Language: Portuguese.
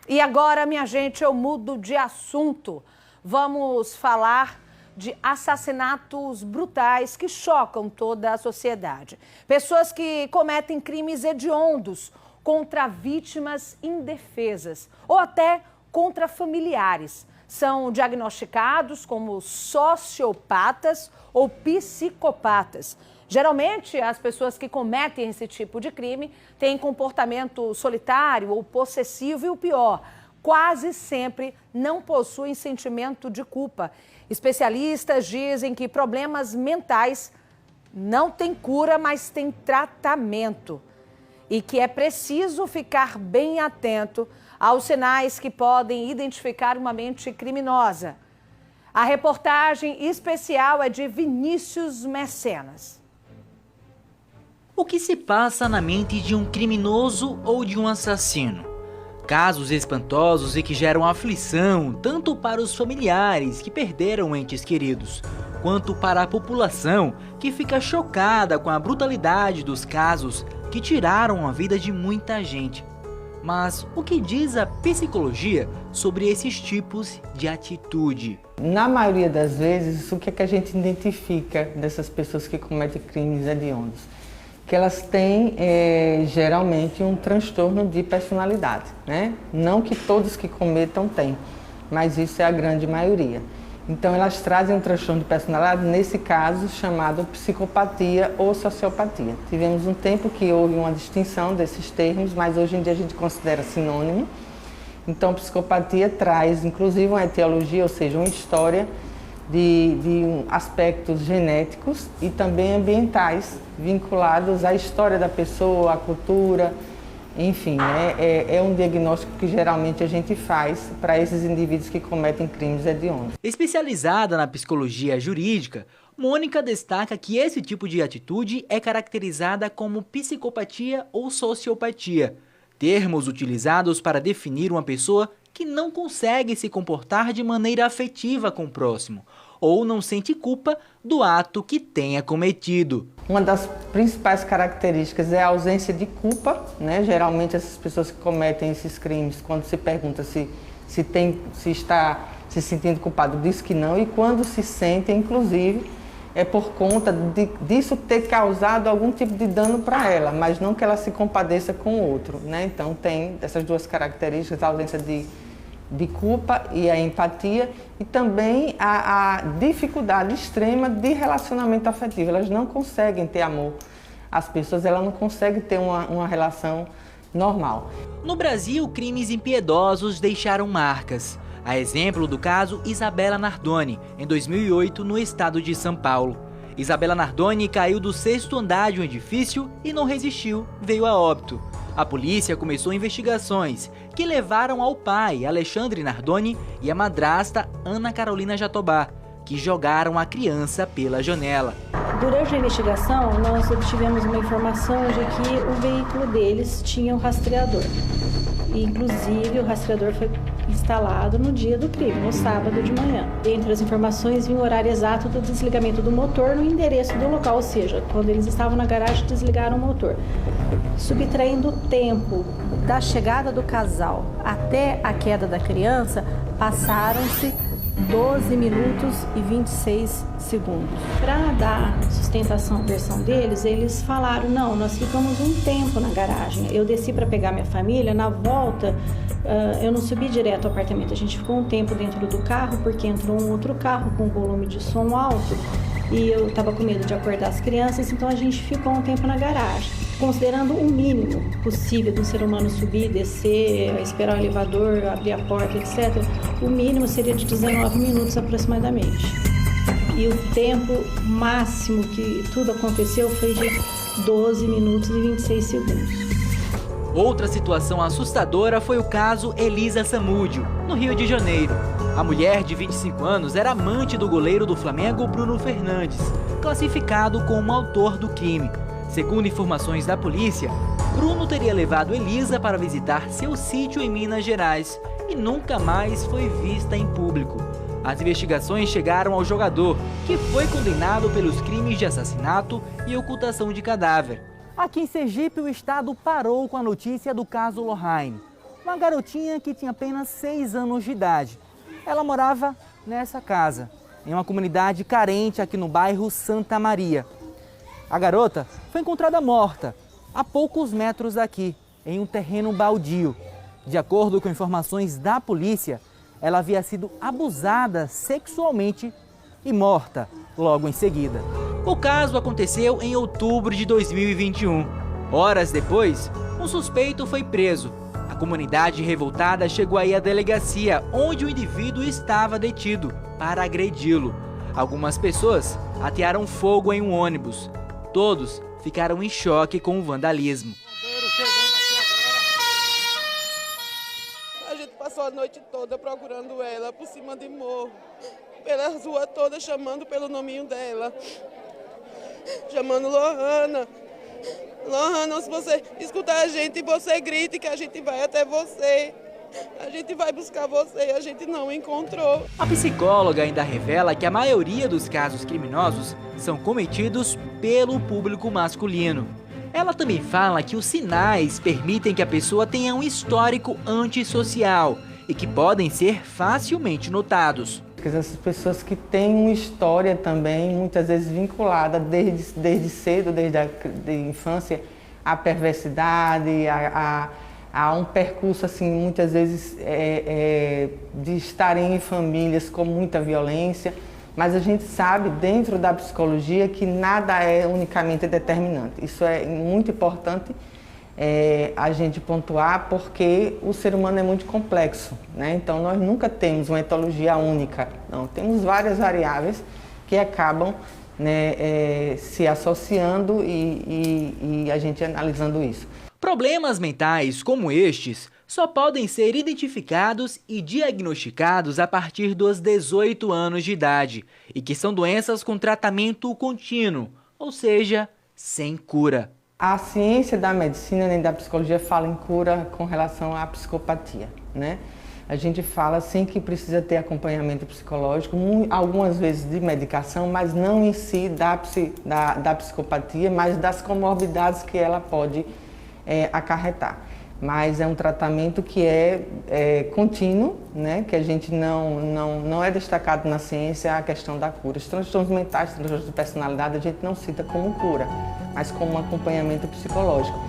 E agora, minha gente, eu mudo de assunto. Vamos falar de assassinatos brutais que chocam toda a sociedade. Pessoas que cometem crimes hediondos contra vítimas indefesas ou até contra familiares. São diagnosticados como sociopatas ou psicopatas. Geralmente, as pessoas que cometem esse tipo de crime têm comportamento solitário ou possessivo e o pior, quase sempre não possuem sentimento de culpa. Especialistas dizem que problemas mentais não têm cura, mas têm tratamento. E que é preciso ficar bem atento aos sinais que podem identificar uma mente criminosa. A reportagem especial é de Vinícius Mecenas. O que se passa na mente de um criminoso ou de um assassino? Casos espantosos e que geram aflição tanto para os familiares que perderam entes queridos, quanto para a população que fica chocada com a brutalidade dos casos que tiraram a vida de muita gente. Mas o que diz a psicologia sobre esses tipos de atitude? Na maioria das vezes, o que é que a gente identifica dessas pessoas que cometem crimes hediondos? Que elas têm geralmente um transtorno de personalidade, né? Não que todos que cometam têm, mas isso é a grande maioria. Então elas trazem um transtorno de personalidade, nesse caso chamado psicopatia ou sociopatia. Tivemos um tempo que houve uma distinção desses termos, mas hoje em dia a gente considera sinônimo. Então psicopatia traz inclusive uma etiologia, ou seja, uma história de aspectos genéticos e também ambientais vinculados à história da pessoa, à cultura, enfim, né? É um diagnóstico que geralmente a gente faz para esses indivíduos que cometem crimes hediondos. Especializada na psicologia jurídica, Mônica destaca que esse tipo de atitude é caracterizada como psicopatia ou sociopatia, termos utilizados para definir uma pessoa que não consegue se comportar de maneira afetiva com o próximo, ou não sente culpa do ato que tenha cometido. Uma das principais características é a ausência de culpa, né? Geralmente essas pessoas que cometem esses crimes, quando se pergunta se está se sentindo culpado, diz que não, e quando se sentem, inclusive, é por conta disso ter causado algum tipo de dano para ela, mas não que ela se compadeça com o outro, né? Então tem essas duas características, a ausência de culpa e a empatia, e também a dificuldade extrema de relacionamento afetivo. Elas não conseguem ter amor. As pessoas elas não conseguem ter uma relação normal. No Brasil, crimes impiedosos deixaram marcas. A exemplo do caso Isabela Nardoni, em 2008, no estado de São Paulo. Isabela Nardoni caiu do 6º andar de um edifício e não resistiu, veio a óbito. A polícia começou investigações que levaram ao pai, Alexandre Nardoni, e a madrasta, Ana Carolina Jatobá, que jogaram a criança pela janela. Durante a investigação, nós obtivemos uma informação de que o veículo deles tinha um rastreador. E, inclusive, o rastreador foi instalado no dia do crime, no sábado de manhã. Dentre as informações, vinha o horário exato do desligamento do motor no endereço do local, ou seja, quando eles estavam na garagem, desligaram o motor. Subtraindo o tempo da chegada do casal até a queda da criança, passaram-se 12 minutos e 26 segundos. Para dar sustentação à versão deles, eles falaram, não, nós ficamos um tempo na garagem. Eu desci para pegar minha família, na volta eu não subi direto ao apartamento. A gente ficou um tempo dentro do carro, porque entrou um outro carro com volume de som alto e eu estava com medo de acordar as crianças, então a gente ficou um tempo na garagem. Considerando o mínimo possível do ser humano subir, descer, esperar o elevador, abrir a porta, etc., o mínimo seria de 19 minutos aproximadamente. E o tempo máximo que tudo aconteceu foi de 12 minutos e 26 segundos. Outra situação assustadora foi o caso Elisa Samúdio, no Rio de Janeiro. A mulher de 25 anos era amante do goleiro do Flamengo, Bruno Fernandes, classificado como autor do crime. Segundo informações da polícia, Bruno teria levado Elisa para visitar seu sítio em Minas Gerais e nunca mais foi vista em público. As investigações chegaram ao jogador, que foi condenado pelos crimes de assassinato e ocultação de cadáver. Aqui em Sergipe, o estado parou com a notícia do caso Lohane. Uma garotinha que tinha apenas 6 anos de idade. Ela morava nessa casa, em uma comunidade carente aqui no bairro Santa Maria. A garota foi encontrada morta a poucos metros daqui, em um terreno baldio. De acordo com informações da polícia, ela havia sido abusada sexualmente e morta logo em seguida. O caso aconteceu em outubro de 2021. Horas depois, um suspeito foi preso. A comunidade revoltada chegou aí à delegacia, onde o indivíduo estava detido, para agredi-lo. Algumas pessoas atearam fogo em um ônibus. Todos ficaram em choque com o vandalismo. A gente passou a noite toda procurando ela por cima de morro, pela rua toda, chamando pelo nominho dela, chamando Lohana. Lohana, se você escutar a gente, você grite que a gente vai até você. A gente vai buscar você e a gente não encontrou. A psicóloga ainda revela que a maioria dos casos criminosos são cometidos pelo público masculino. Ela também fala que os sinais permitem que a pessoa tenha um histórico antissocial e que podem ser facilmente notados. Essas pessoas que têm uma história também, muitas vezes vinculada desde cedo, desde a infância, à perversidade, a um percurso, assim, muitas vezes de estarem em famílias com muita violência. Mas a gente sabe, dentro da psicologia, que nada é unicamente determinante. Isso é muito importante a gente pontuar, porque o ser humano é muito complexo, né? Então, nós nunca temos uma etiologia única. Não, temos várias variáveis que acabam, né, se associando e a gente analisando isso. Problemas mentais como estes só podem ser identificados e diagnosticados a partir dos 18 anos de idade e que são doenças com tratamento contínuo, ou seja, sem cura. A ciência da medicina nem da psicologia fala em cura com relação à psicopatia, né? A gente fala sim que precisa ter acompanhamento psicológico, algumas vezes de medicação, mas não em si da psicopatia, mas das comorbidades que ela pode acarretar. Mas é um tratamento que é contínuo, né? Que a gente não é destacado na ciência a questão da cura. Os transtornos mentais, transtornos de personalidade, a gente não cita como cura, mas como um acompanhamento psicológico.